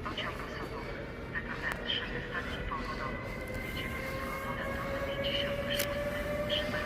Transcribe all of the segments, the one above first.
Pociąg osobowy PKP 3 ze stacji Powodowo. Jedziemy do Powodowo 56. 301.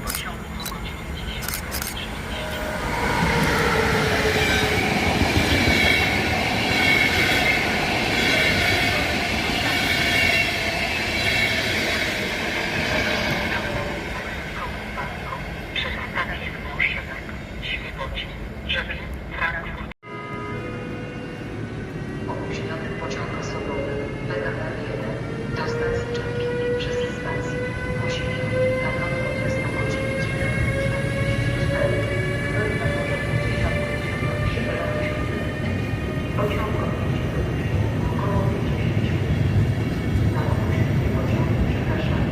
Pociąg kończący. Opóźniony pociąg osobowy PKP 1 do stacji Czerwini przez stację Osiek na nowy odjazd o godzinie 9:44. Stoi na pociągu 10:53 Pociąg odjedzie około 50 minut. Na opóźnienie pociągu przepraszamy.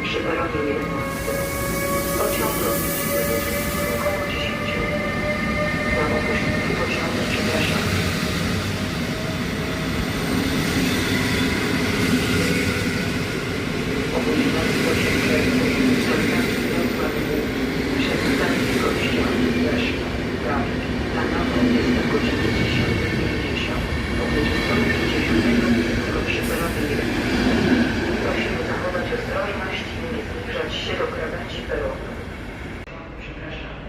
Przy peronie 11. Pociąg lotniczy około 10 minut. Na opóźnienie pociągu przepraszamy. Opóźniony pociąg Czerwini do stacji Wrocławiu przez stację Kościoła Leszno. Prawie. Na nowy jest na godzinie 10:50. O godzinie 10:50 przy peronie 11. Prosimy zachować ostrożność i nie zbliżać się do krawędzi peronu. Przepraszamy.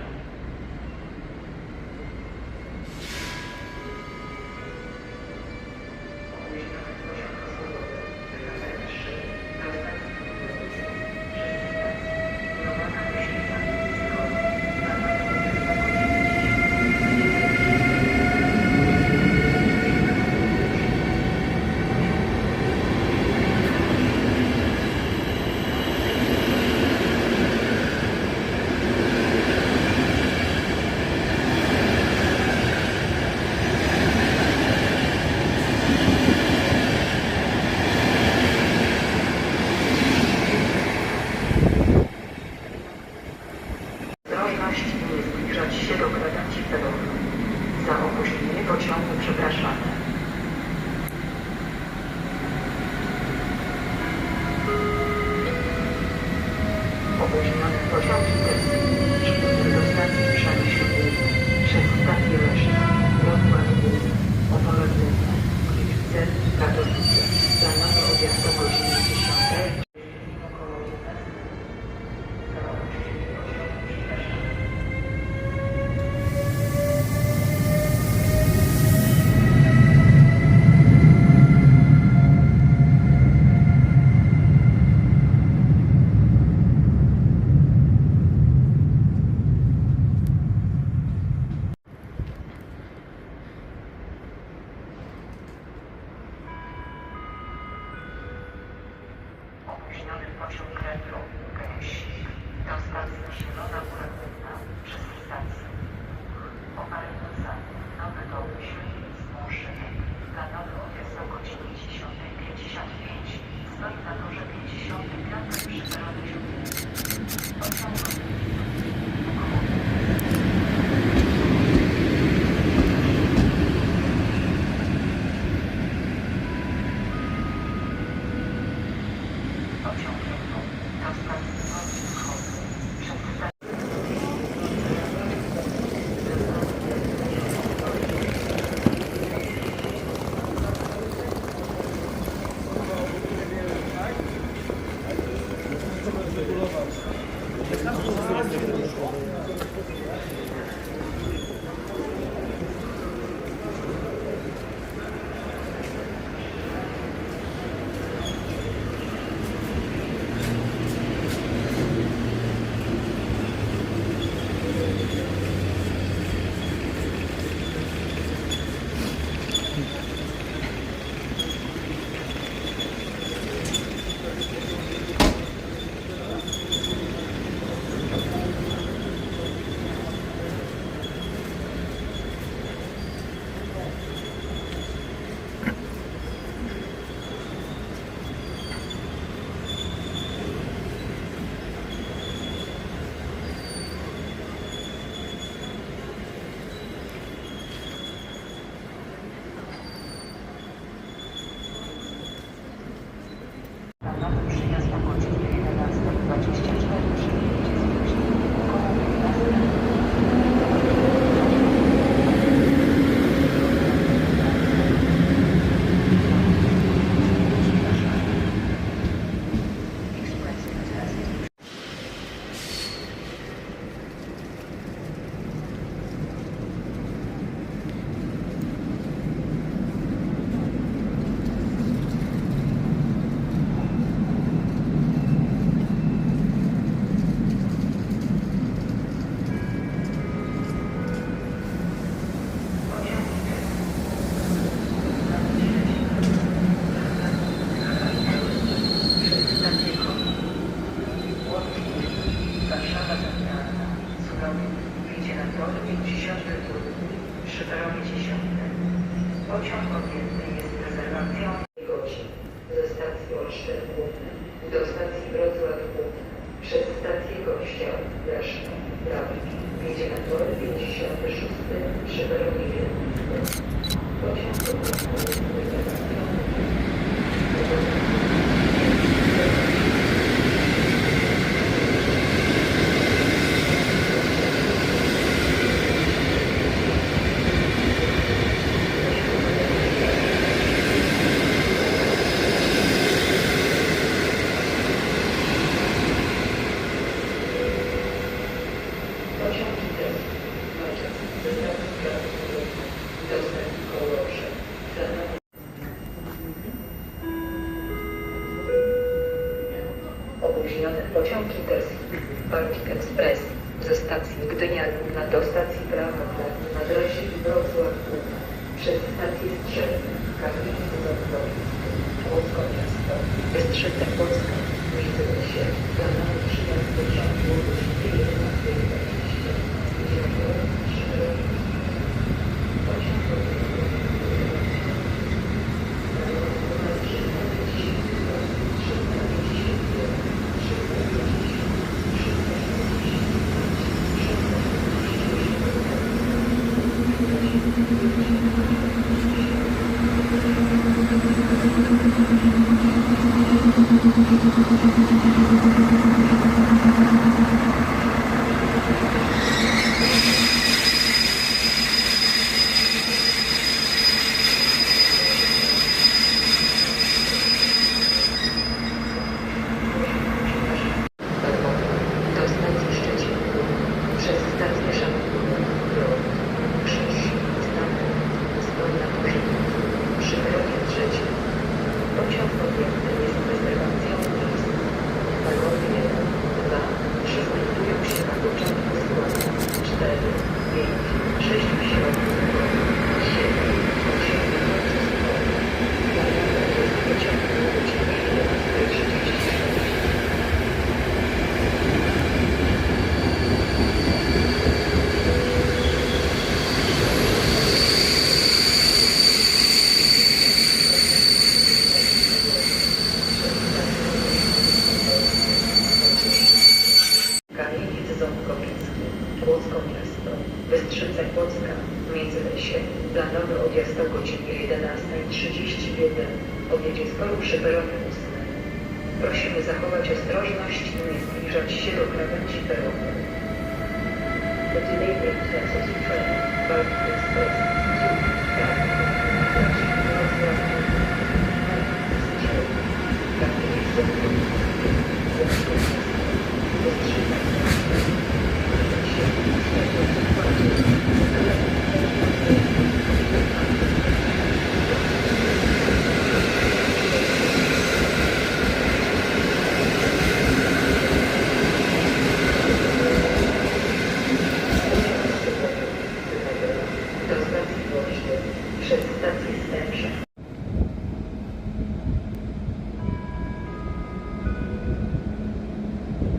Opóźnione pociągi Terski do stacji Przemyśl Główny przez stację Leszno, Wrocław Główny, Opole Główne, Gliwice, Katowice. Planowy odjazd o godzinie 10. Opóźniony pociąg retro Gęsik do stacji Zielona Góra Główna przez stację Opalennica, Nowy Dąb, Świdnik, Mąszynek. Planowy odjazd o godzinie 10:55. Stoi na torze 55 przy Peronie 7. Pociąg przyjazd o godzinie 11:24 przy jeździe z Wierzchni koło 15. Przy peronie 10. Pociąg objęty jest rezerwacją godzin ze stacji Olsztyn Główny do stacji Wrocław Główny przez stację Gościa, Leszno, Prawnik. Jedzie na tor 56 przy peronie 11. Pociąg objęty jest rezerwacją Opóźniony pociąg Intercity Baltic Express ze stacji Gdynia Główna do stacji Prawa na Dresie i Wrocław Główna przez stację Strzelce, Katowice Wrocławskie, Łódzko Miasto, Bystrzyca Polska, Miejsce się, planowy przyjazd pociągu o godzinie 11:20. Pociąg Thank you. Międzylesie. Planowy odjazd o godzinie 11:31. Odjedzie z toru przy peronie 8. Prosimy zachować ostrożność i nie zbliżać się do krawędzi peronu. The delayed expenses train, both express do stacji Włoszczy przez stację Stęża.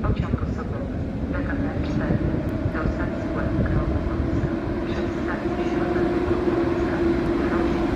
Pociąg osobowy PKP 4 do stacji Łęka-Owocowa przez stację Środek-Owocowa do Rodzin.